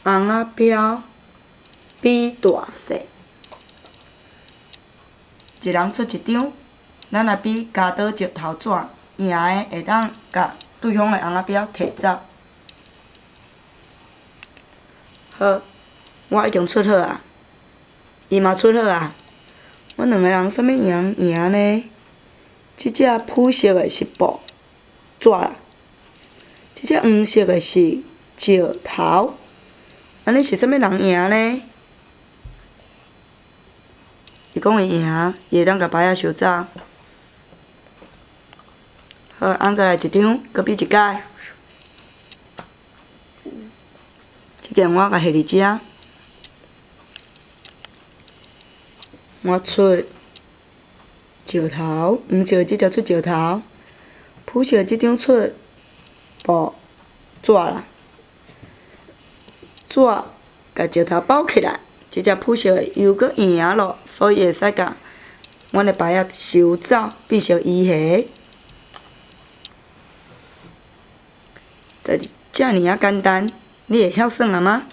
红仔标比大小，一人出一张，咱来比加倒石头纸，赢的会当甲对方的红仔标摕走。好，我已经出好啊，伊嘛出好啊。阮两个人啥物赢呢？即只朴色的是布纸啦，即只黄色的是石头。安尼是啥物人赢呢？伊讲伊赢，伊会当甲牌仔收走。好，按过来一张，搁比一摆。即件我甲下伫遮，我出石头，黄色即只出石头，朴色即张出布纸啦。纸甲石头包起来，即只朴色的又搁赢咯，所以会使甲阮的牌仔收走，变成伊下。就是遮尔啊简单，你会晓算啊吗？